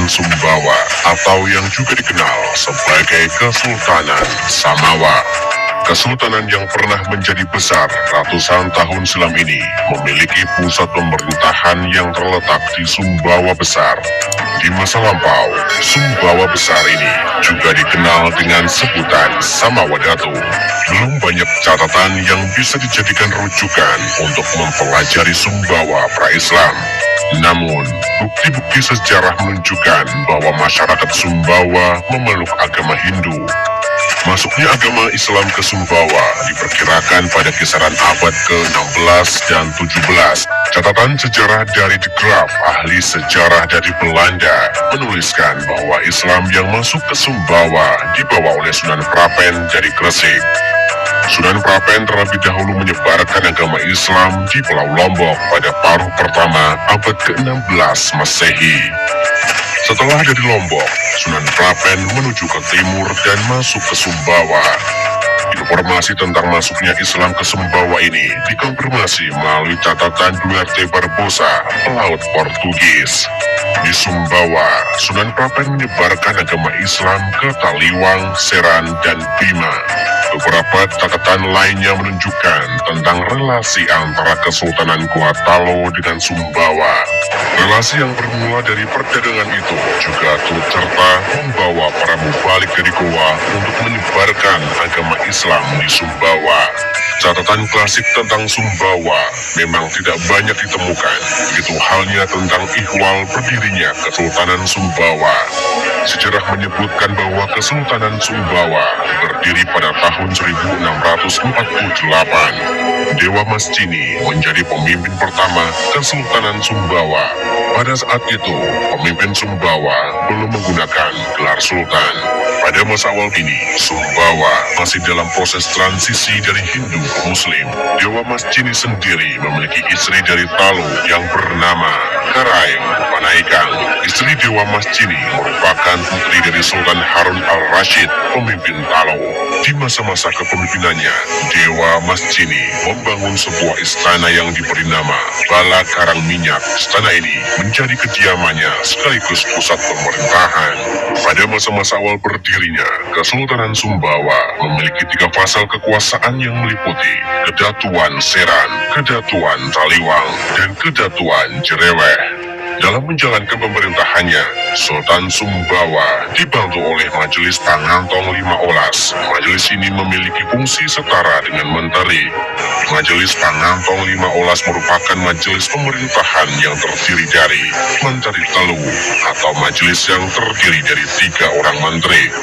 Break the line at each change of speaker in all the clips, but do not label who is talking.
Kesultanan Sumbawa atau yang juga dikenal sebagai Kesultanan Samawa. Kesultanan yang pernah menjadi besar ratusan tahun silam ini memiliki pusat pemerintahan yang terletak di Sumbawa Besar. Di masa lampau, Sumbawa Besar ini juga dikenal dengan sebutan Samawa Datu. Belum banyak catatan yang bisa dijadikan rujukan untuk mempelajari Sumbawa pra-Islam. Namun, bukti-bukti sejarah menunjukkan bahwa masyarakat Sumbawa memeluk agama Hindu. Masuknya agama Islam ke Sumbawa diperkirakan pada kisaran abad ke-16 dan 17. Catatan sejarah dari De Graaf, ahli sejarah dari Belanda, menuliskan bahwa Islam yang masuk ke Sumbawa dibawa oleh Sunan Prapen dari Gresik. Sunan Prapen terlebih dahulu menyebarkan agama Islam di Pulau Lombok pada paruh pertama abad ke-16 Masehi. Setelah dari Lombok, Sunan Prapen menuju ke timur dan masuk ke Sumbawa. Informasi tentang masuknya Islam ke Sumbawa ini dikonfirmasi melalui catatan Duarte Barbosa, pelaut Portugis. Di Sumbawa, Sunan Prapen menyebarkan agama Islam ke Taliwang, Seran, dan Bima. Beberapa catatan lainnya menunjukkan tentang relasi antara Kesultanan Gua Talo dengan Sumbawa. Relasi yang bermula dari perdagangan itu juga turut serta membawa para mubalik dari Goa untuk menyebarkan agama Islam di Sumbawa. Catatan klasik tentang Sumbawa memang tidak banyak ditemukan, begitu halnya tentang ihwal berdirinya Kesultanan Sumbawa. Sejarah menyebutkan bahwa Kesultanan Sumbawa berdiri pada tahun 1648. Dewa Masjini menjadi pemimpin pertama Kesultanan Sumbawa. Pada saat itu, pemimpin Sumbawa belum menggunakan gelar Sultan. Pada masa awal ini, Sumbawa masih dalam proses transisi dari Hindu ke Muslim. Dewa Masjini sendiri memiliki istri dari Talo yang bernama Karaeng Panaikang. Istri Dewa Masjini merupakan putri dari Sultan Harun al-Rashid, pemimpin Talo. Di masa-masa kepemimpinannya, Dewa Masjini membangun sebuah istana yang diberi nama Bala Karang Minyak. Istana ini menjadi kediamannya sekaligus pusat pemerintahan. Pada masa-masa awal berdirinya, Kesultanan Sumbawa memiliki 3 fasa kekuasaan yang meliputi Kedatuan Seran, Kedatuan Taliwang, dan Kedatuan Jereweh. Dalam menjalankan pemerintahannya, Sultan Sumbawa dibantu oleh Majelis Pangantong Lima Olas. Majelis ini memiliki fungsi setara dengan menteri. Majelis Pangantong Lima Olas merupakan majelis pemerintahan yang terdiri dari Menteri Telu, atau majelis yang terdiri dari 3 orang menteri,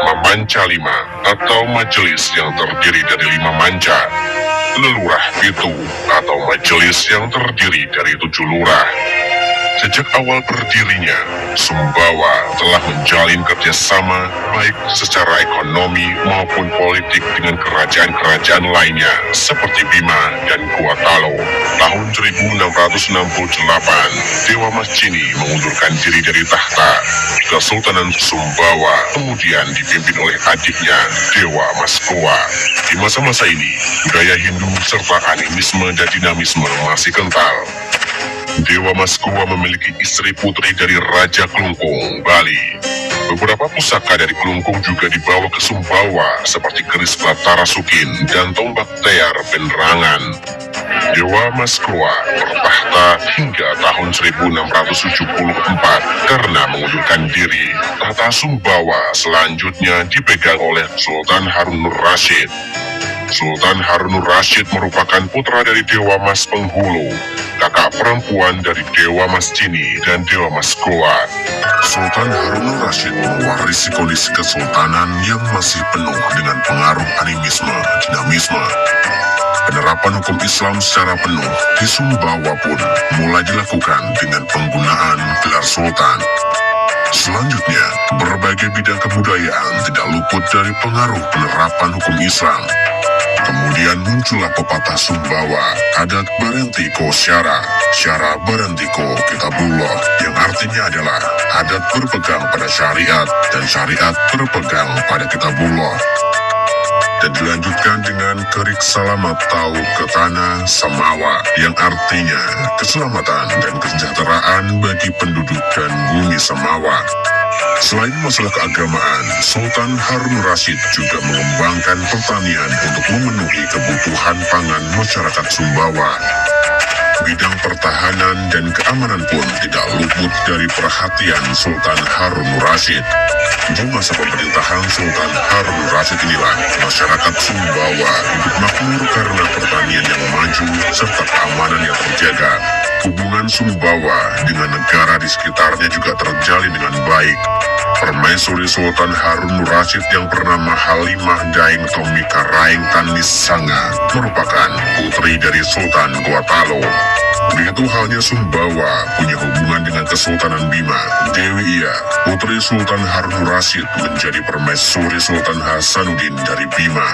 Mamanca Lima, atau majelis yang terdiri dari 5 manca, Lelurah Pitu, atau majelis yang terdiri dari 7 lurah. Sejak awal berdirinya, Sumbawa telah menjalin kerjasama baik secara ekonomi maupun politik dengan kerajaan-kerajaan lainnya seperti Bima dan Gua Talo. Tahun 1668, Dewa Masjini mengundurkan diri dari tahta. Kesultanan Sumbawa kemudian dipimpin oleh adiknya, Dewa Maskowa. Di masa-masa ini, budaya Hindu serta animisme dan dinamisme masih kental. Dewa Maskowa memiliki istri putri dari Raja Klungkung, Bali. Beberapa pusaka dari Klungkung juga dibawa ke Sumbawa seperti keris Batara Sukin dan tombak Tear Penerangan. Dewa Maskowa bertahta hingga tahun 1674 karena mengundurkan diri. Tahta Sumbawa selanjutnya dipegang oleh Sultan Harun Rashid. Sultan Harun Rashid merupakan putra dari Dewa Mas Penghulu, kakak perempuan dari Dewa Masjini dan Dewa Maskowa. Sultan Harun Rashid mewarisi kondisi kesultanan yang masih penuh dengan pengaruh animisme, dinamisme. Penerapan hukum Islam secara penuh di Sumbawa pun mulai dilakukan dengan penggunaan gelar sultan. Selanjutnya, berbagai bidang kebudayaan tidak luput dari pengaruh penerapan hukum Islam. Kemudian muncullah pepatah Sumbawa, adat Barentiko Syara, Syara Barentiko Kitabullah, yang artinya adalah adat berpegang pada syariat dan syariat berpegang pada Kitabullah. dan dilanjutkan dengan Kerik Salamat Tau ke Tanah Samawa yang artinya keselamatan dan kesejahteraan bagi penduduk dan bumi Samawa. Selain masalah keagamaan, Sultan Harun Rasyid juga mengembangkan pertanian untuk memenuhi kebutuhan pangan masyarakat Sumbawa. Bidang pertahanan dan keamanan pun tidak luput dari perhatian Sultan Harun Rasyid. Di masa pemerintahan Sultan Harun Rasyid inilah masyarakat Sumbawa hidup makmur karena pertanian yang maju serta keamanan yang terjaga. Hubungan Sumbawa dengan negara di sekitarnya juga terjalin dengan baik. Permaisuri Sultan Harun Rasyid yang bernama Halimah Daeng Tomika Raeng Tanis Sanga merupakan putri dari Sultan Gotalo. Begitu halnya Sumbawa punya hubungan dengan Kesultanan Bima. Dewi Iya, putri Sultan Harun Rasyid, menjadi permaisuri Sultan Hasanuddin dari Bima.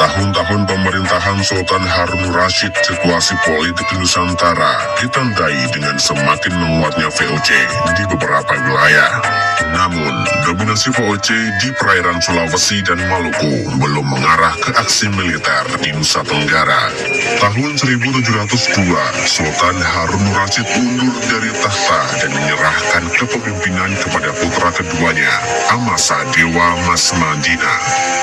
Tahun-tahun pemerintahan Sultan Harun Rasyid, situasi politik di Nusantara ditandai dengan semakin menguatnya VOC di beberapa wilayah. Namun, dominasi VOC di perairan Sulawesi dan Maluku belum mengarah ke aksi militer di Nusa Tenggara. Tahun 1702, Sultan Harun Rasyid mundur dari tahta dan menyerahkan kepemimpinan kepada putra keduanya, Amasa Dewa Mas Madinah.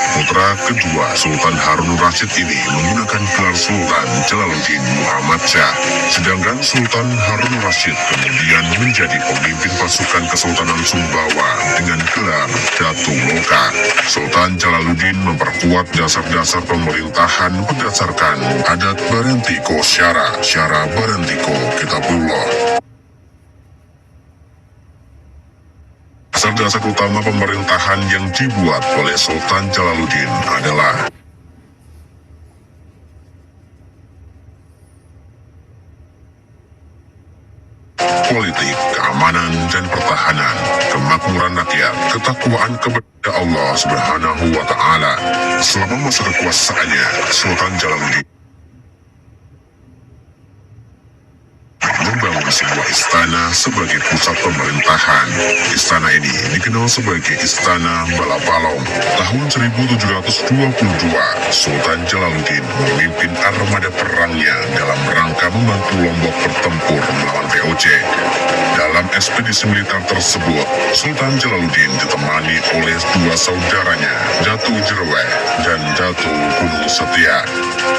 Putra kedua Sultan Harun Rasyid ini menggunakan gelar Sultan Jalaluddin Muhammad Shah, sedangkan Sultan Harun Rasyid kemudian menjadi pemimpin pasukan Kesultanan Sumbawa dengan gelar Datu Loka. Sultan Jalaluddin memperkuat dasar-dasar pemerintahan berdasarkan adat Barentiko Syara Barentiko Kitabullah. Dasar-dasar utama pemerintahan yang dibuat oleh Sultan Jalaluddin adalah politik, keamanan, dan pertahanan, kemakmuran rakyat, ketakwaan kepada Allah Subhanahu wa Ta'ala. Selama masa kekuasaannya, Sultan Jalaluddin membangun sebuah istana sebagai pusat pemerintahan. Istana ini dikenal sebagai Istana Balabalong. Tahun 1722, Sultan Jalaluddin memimpin armada perangnya dalam rangka membantu Lombok bertempur melawan VOC. Dalam ekspedisi militer tersebut, Sultan Jalaluddin ditemani oleh dua saudaranya, Datu Jerweh dan Datu Gunung Setia.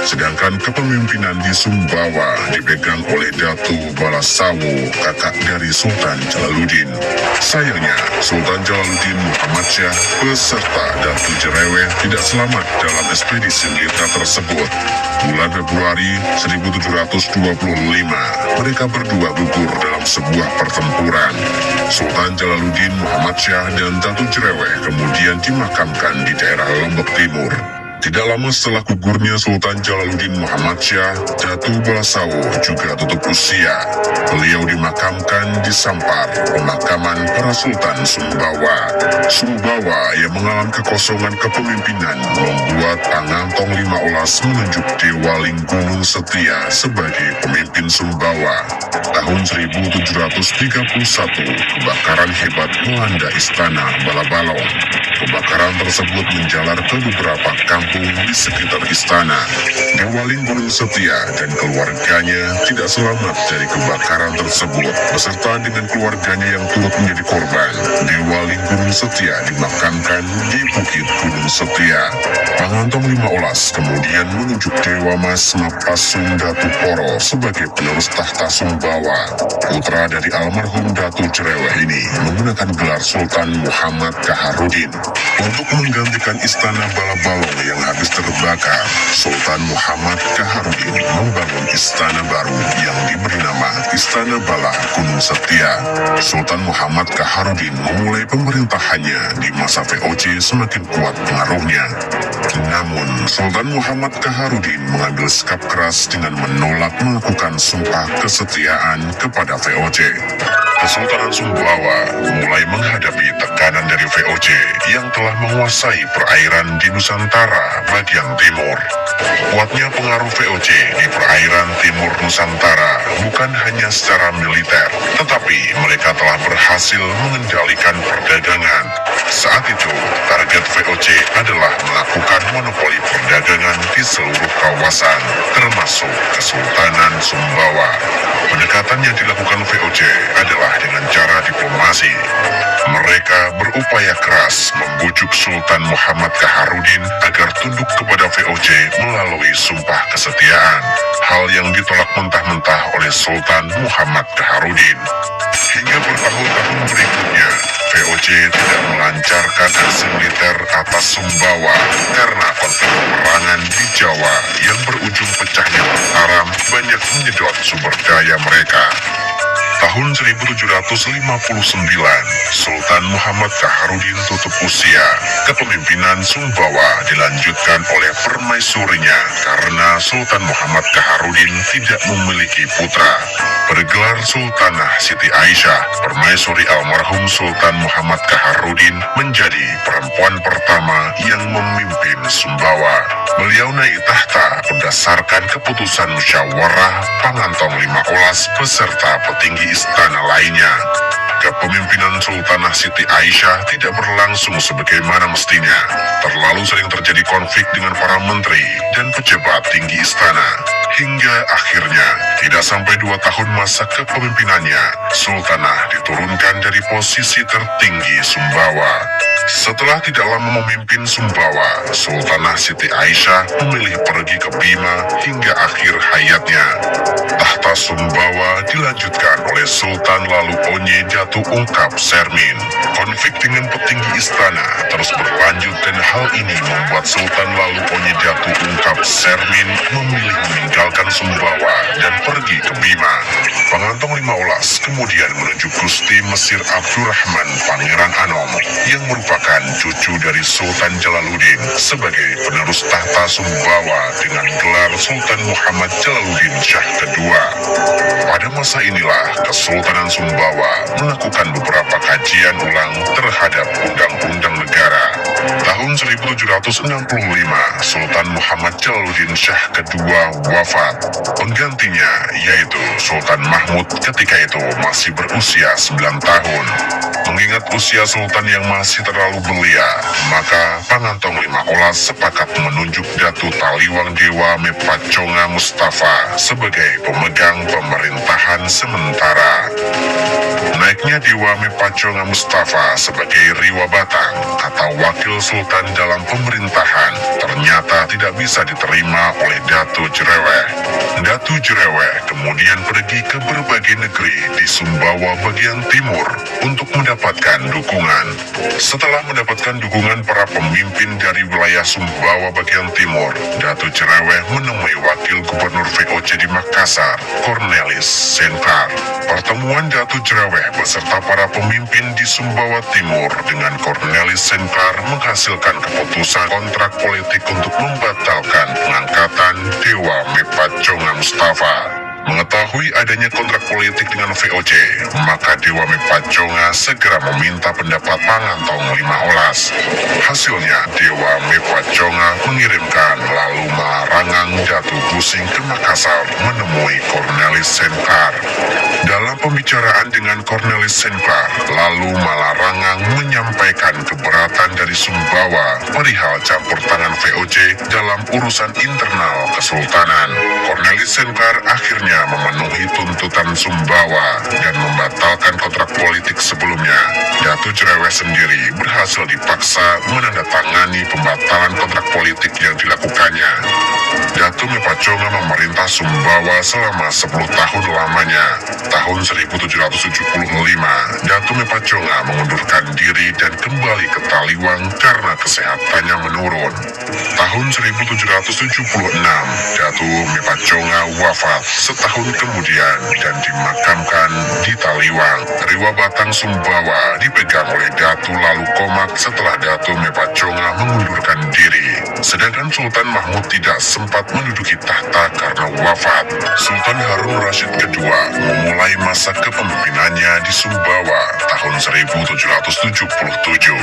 Sedangkan kepemimpinan di Sumbawa dipegang oleh Datu Balasawu, kakak dari Sultan Jalaluddin. Sayangnya, Sultan Jalaluddin Muhammad Shah beserta Datu Jereweh tidak selamat dalam ekspedisi militer tersebut. Bulan Februari 1725, mereka berdua gugur dalam sebuah pertempuran. Sultan Jalaluddin Muhammad Shah dan Datu Jereweh kemudian dimakamkan di daerah Lombok Timur. Tidak lama setelah gugurnya Sultan Jalaluddin Muhammad Shah, Datu Balasawu juga tutup usia. Beliau dimakamkan di Sampar, pemakaman para Sultan Sumbawa. Sumbawa yang mengalami kekosongan kepemimpinan membuat Pangantong Lima Olas menunjuk Dewa Gunung Setia sebagai pemimpin Sumbawa. Tahun 1731, kebakaran hebat melanda Istana Balabalong. Kebakaran tersebut menjalar ke beberapa kampung di sekitar istana. Dewa Gunung Setia dan keluarganya tidak selamat dari kebakaran tersebut, beserta dengan keluarganya yang turut menjadi korban. Dewa Gunung Setia dimakamkan di Bukit Gunung Setia. Pangantong Lima Olas kemudian menunjuk Dewa Mas Mapasung Datu Poro sebagai penerus tahta Sumbawa. Putra dari almarhum Datu Jereweh ini menggunakan gelar Sultan Muhammad Kaharudin. Untuk menggantikan Istana Balabalong yang habis terbakar, Sultan Muhammad Kaharudin membangun istana baru yang diberi nama Istana Bala Gunung Setia. Sultan Muhammad Kaharudin memulai pemerintahannya di masa VOC semakin kuat pengaruhnya. Namun, Sultan Muhammad Kaharudin mengambil sikap keras dengan menolak melakukan sumpah kesetiaan kepada VOC. Kesultanan Sumbawa mulai menghadapi tekanan dari VOC yang telah menguasai perairan di Nusantara bagian timur. Kuatnya pengaruh VOC di perairan timur Nusantara bukan hanya secara militer, tetapi mereka telah berhasil mengendalikan perdagangan. Saat itu, target VOC adalah melakukan monopoli perdagangan di seluruh kawasan, termasuk Kesultanan Sumbawa. Pendekatan yang dilakukan VOC adalah dengan cara diplomasi. Mereka berupaya keras membujuk Sultan Muhammad Kaharudin agar tunduk kepada VOC melalui sumpah kesetiaan, hal yang ditolak mentah-mentah oleh Sultan Muhammad Kaharudin. Hingga bertahun-tahun berikutnya, VOC tidak melancarkan aksi militer atas Sumbawa karena konflik peperangan di Jawa yang berujung pecahnya Mataram banyak menyedot sumber daya mereka. Tahun 1759, Sultan Muhammad Kaharudin tutup usia. Kepemimpinan Sumbawa dilanjutkan oleh permaisurinya karena Sultan Muhammad Kaharudin tidak memiliki putra. Bergelar Sultanah Siti Aisyah, permaisuri almarhum Sultan Muhammad Kaharudin menjadi perempuan pertama yang memimpin Sumbawa. Beliau naik tahta berdasarkan keputusan musyawarah Pangantong Lima Olas beserta petinggi istana lainnya. Kepemimpinan Sultanah Siti Aisyah tidak berlangsung sebagaimana mestinya. Terlalu sering terjadi konflik dengan para menteri dan pejabat tinggi istana. Hingga akhirnya, tidak sampai 2 tahun masa kepemimpinannya, Sultanah diturunkan dari posisi tertinggi Sumbawa. Setelah tidak lama memimpin Sumbawa, Sultanah Siti Aisyah memilih pergi ke Bima hingga akhir hayatnya. Tahta Sumbawa dilanjutkan oleh Sultan Lalu Onye Datu Ungkap Sermin. Konflik dengan petinggi istana terus berlanjut dan hal ini membuat Sultan Lalu Onye Datu Ungkap Sermin memilih meninggalkan Sumbawa dan pergi ke Bima. Pangantong Lima Olas kemudian menunjuk Gusti Mesir Abdurrahman Pangeran Anom yang merupakan cucu dari Sultan Jalaluddin sebagai penerus tahta Sumbawa dengan gelar Sultan Muhammad Jalaluddin Syah II. Pada masa inilah Kesultanan Sumbawa melakukan beberapa kajian ulang terhadap undang-undang negara. Tahun 1765, Sultan Muhammad Jalaluddin Syah II wafat. Penggantinya yaitu Sultan Mahmud ketika itu masih berusia 9 tahun. Mengingat usia Sultan yang masih terlalu belia, maka Pangantong Lima Olas sepakat menunjuk Datu Taliwang Dewa Mepaconga Mustafa sebagai pemegang pemerintahan sementara. Naiknya Dewa Mepaconga Mustafa sebagai Riwa Batang atau wakil sultan dalam pemerintahan ternyata tidak bisa diterima oleh Datu Jereweh. Datu Jereweh kemudian pergi ke berbagai negeri di Sumbawa bagian timur untuk mendapatkan dukungan. Setelah mendapatkan dukungan para pemimpin dari wilayah Sumbawa bagian timur, Datu Jereweh menemui wakil gubernur VOC di Makassar, Cornelis Senkar. Pertemuan Datu Jereweh beserta para pemimpin di Sumbawa Timur dengan Cornelis Senkar menghasilkan keputusan kontrak politik untuk membatalkan pengangkatan Dewa Mepaconga Mustafa. Mengetahui adanya kontrak politik dengan VOC, maka Dewa Mepaconga segera meminta pendapat Pangantong Lima Olas. Hasilnya, Dewa Mepaconga mengirimkan Lalu Malarangang Datu Busing ke Makassar menemui Cornelis Senkar. Dalam pembicaraan dengan Cornelis Senkar, Lalu Malarangang menyampaikan keberatan dari Sumbawa perihal campur tangan VOC dalam urusan internal kesultanan. Cornelis Senkar akhirnya memenuhi tuntutan Sumbawa dan membatalkan kontrak politik sebelumnya. Datu Jereweh sendiri berhasil dipaksa menandatangani pembatalan kontrak politik yang dilakukannya. Datu Mepaconga memerintah Sumbawa selama 10 tahun lamanya. Tahun 1775, Datu Mepaconga mengundurkan diri dan kembali ke Taliwang karena kesehatannya menurun. Tahun 1776, Datu Mepaconga wafat setahun kemudian dan dimakamkan di Taliwang. Riwa Batang Sumbawa dipegang oleh Datu Lalu Komak setelah Datu Mepaconga mengundurkan diri. Sedangkan Sultan Mahmud tidak sempat menduduki tahta karena wafat. Sultan Harun Rashid II memulai masa kepemimpinannya di Sumbawa tahun 1777.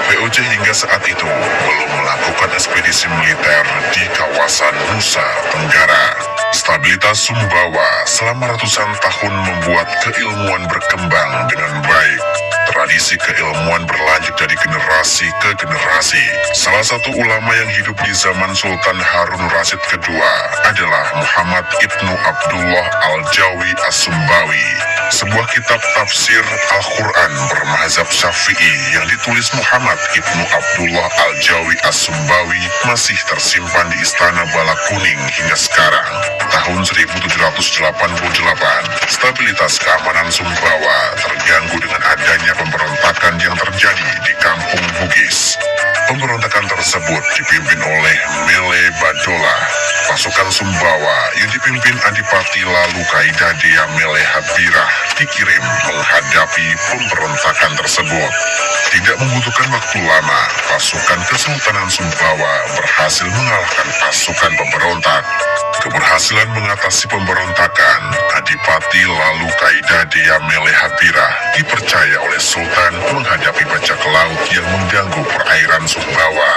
VOC hingga saat itu belum melakukan ekspedisi militer di kawasan Nusa Tenggara. Stabilitas Sumbawa selama ratusan tahun membuat keilmuan berkembang dengan baik. Tradisi keilmuan berlanjut dari generasi ke generasi. Salah satu ulama yang hidup di zaman Sultan Harun Rasyid kedua adalah Muhammad Ibnu Abdullah Al-Jawi As-Sumbawi. Sebuah kitab tafsir Al-Quran bermazhab Syafi'i yang ditulis Muhammad Ibnu Abdullah Al-Jawi As-Sumbawi masih tersimpan di Istana Bala Kuning hingga sekarang. Tahun 1788, stabilitas keamanan Sumbawa terganggu dengan adanya pemberontakan yang terjadi di kampung Bugis. Pemberontakan tersebut dipimpin oleh Mele Badola. Pasukan Sumbawa yang dipimpin Adipati Lalu Kaidadea Mele Habirah dikirim menghadapi pemberontakan tersebut. Tidak membutuhkan waktu lama, pasukan Kesultanan Sumbawa berhasil mengalahkan pasukan pemberontak. Keberhasilan mengatasi pemberontakan, Adipati Lalu Kaidadea Mele Habirah dipercaya oleh Sultan menghadapi bajak laut yang mengganggu perairan Sumbawa.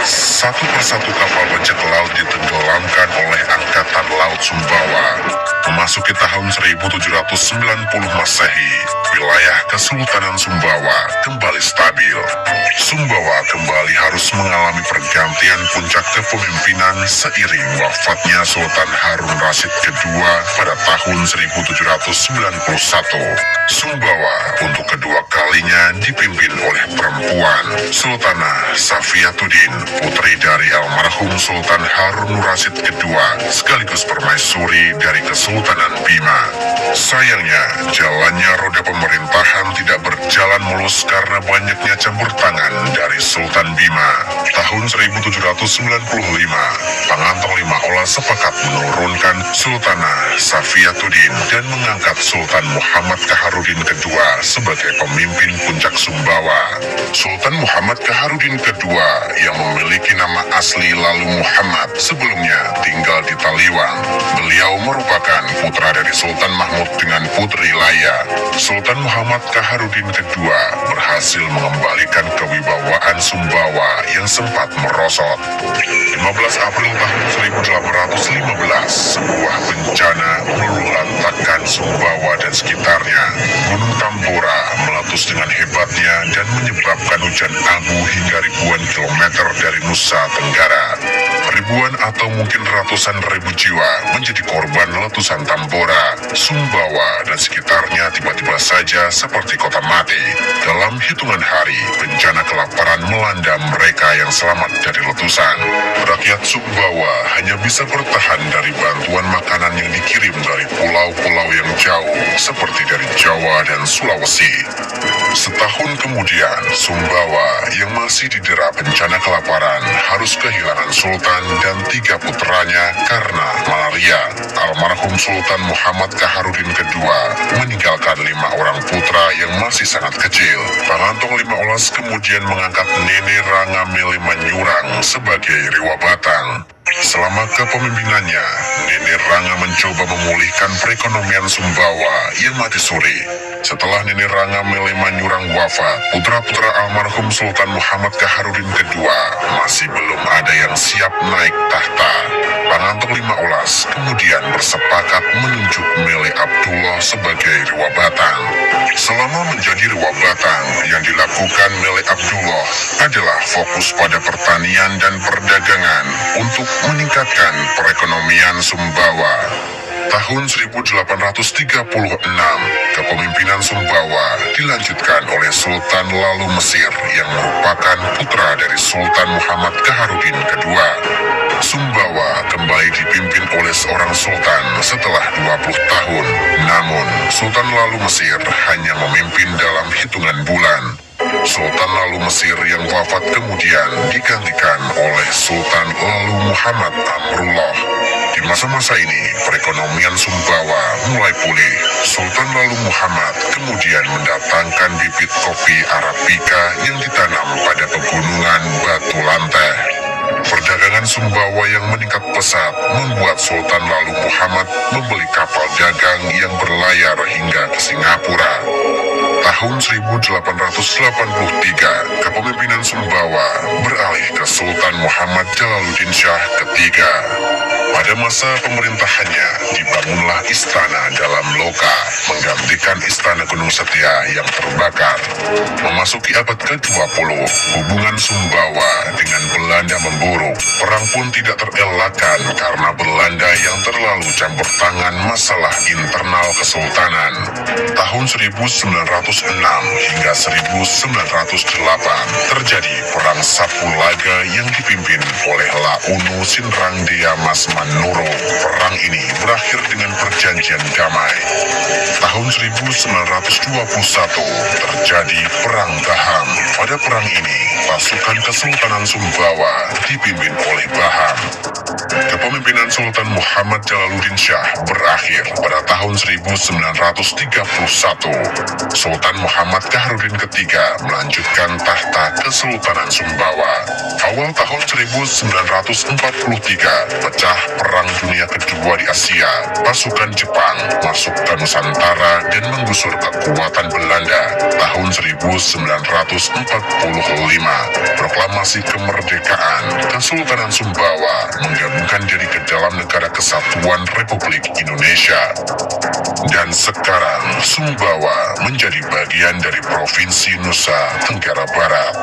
Satu persatu kapal bajak laut ditenggelamkan oleh Angkatan Laut Sumbawa. Memasuki tahun 1790 Masehi, wilayah Kesultanan Sumbawa kembali stabil. Sumbawa kembali harus mengalami pergantian puncak kepemimpinan seiring wafatnya Sultan Harun Rasyid kedua pada tahun 1791. Sumbawa untuk kedua kalinya dipimpin oleh perempuan, Sultanah Safiyatuddin, putri dari almarhum Sultan Harun Rasyid kedua, sekaligus permaisuri dari Kesultanan Bima. Sayangnya, jalannya roda pemerintahan tidak berjalan mulus karena banyaknya campur tangan dari Sultan Bima. Tahun 1795, Pangantong Lima Ola sepakat menurunkan Sultanah Safiyatuddin dan mengangkat Sultan Muhammad Kaharudin kedua sebagai pemimpin puncak Sumbawa. Sultan Muhammad Kaharudin kedua yang memiliki nama asli Lalu Muhammad sebelumnya tinggal di Taliwang. Beliau merupakan putra dari Sultan Mahmud dengan Putri Laya. Sultan Muhammad Kaharudin kedua berhasil mengembalikan kewibawaan Sumbawa yang sempat merosot. 15 April tahun 1815, sebuah bencana meluluhlantakkan Sumbawa dan sekitarnya. Gunung Tambora meletus dengan hebatnya dan menyebabkan hujan abu hingga ribuan kilometer dari Nusa Tenggara. Ribuan atau mungkin ratusan ribu jiwa menjadi korban letusan Tambora. Sumbawa dan sekitarnya tiba-tiba saja seperti kota mati. Dalam hitungan hari, bencana kelaparan melanda mereka yang selamat dari letusan. Rakyat Sumbawa hanya bisa bertahan dari bantuan makanan yang dikirim dari pulau-pulau yang jauh, seperti dari Jawa dan Sulawesi. Setahun kemudian, Sumbawa yang masih didera bencana kelaparan harus kehilangan Sultan dan 3 putranya karena malaria. Almarhum Sultan Muhammad Kaharudin kedua meninggalkan 5 orang putra yang masih sangat kecil. Pangantong Lima Olas kemudian mengangkat Nene Ranga Mele Manyurang sebagai Rewa Batang. Selama kepemimpinannya, Nene Ranga mencoba memulihkan perekonomian Sumbawa yang mati suri. Setelah Nene Ranga Mele Manyurang wafat, putra-putra almarhum Sultan Muhammad Kaharudin kedua masih belum ada yang siap naik tahta. Pangantong Lima Olas kemudian bersepakat menunjuk Mele Abdullah sebagai Rewa Batang. Selama menjadi Rewa Batang, yang dilakukan Mele Abdullah adalah fokus pada pertanian dan perdagangan untuk meningkatkan perekonomian Sumbawa. Tahun 1836, kepemimpinan Sumbawa dilanjutkan oleh Sultan Lalu Mesir yang merupakan putra dari Sultan Muhammad Kaharudin kedua. Sumbawa kembali dipimpin oleh seorang sultan setelah 20 tahun. Namun, Sultan Lalu Mesir hanya memimpin dalam hitungan bulan. Sultan Lalu Mesir yang wafat kemudian digantikan oleh Sultan Lalu Muhammad Amrullah. Di masa-masa ini, perekonomian Sumbawa mulai pulih. Sultan Lalu Muhammad kemudian mendatangkan bibit kopi Arabica yang ditanam pada pegunungan Batu Lanteh. Perdagangan Sumbawa yang meningkat pesat membuat Sultan Lalu Muhammad membeli kapal dagang yang berlayar hingga ke Singapura. Tahun 1883, kepemimpinan Sumbawa beralih ke Sultan Muhammad Jalaluddin Shah ketiga. Pada masa pemerintahannya, dibangunlah istana dalam Loka, menggantikan istana Gunung Setia yang terbakar. Memasuki abad ke-20, hubungan Sumbawa dengan Belanda memburuk. Perang pun tidak terelakkan karena Belanda yang terlalu campur tangan masalah internal kesultanan. Tahun 1906 hingga 1908 terjadi Perang Sapulaga yang dipimpin oleh Launu Sinrang Dea Mas Manuro. Perang ini berakhir dengan perjanjian damai. Tahun 1921 terjadi Perang Baham. Pada perang ini, pasukan Kesultanan Sumbawa dipimpin oleh Baham. Kepemimpinan Sultan Muhammad Jalaluddin Shah berakhir pada tahun 1931. Sultan Muhammad Kaharudin III melanjutkan tahta Kesultanan Sumbawa. Awal tahun 1943, pecah Perang Dunia Kedua di Asia. Pasukan Jepang masuk ke Nusantara dan menggusur kekuatan Belanda. Tahun 1945, proklamasi kemerdekaan Kesultanan Sumbawa menggabungkan diri ke dalam Negara Kesatuan Republik Indonesia. Dan sekarang Sumbawa menjadi bagian dari Provinsi Nusa Tenggara Barat.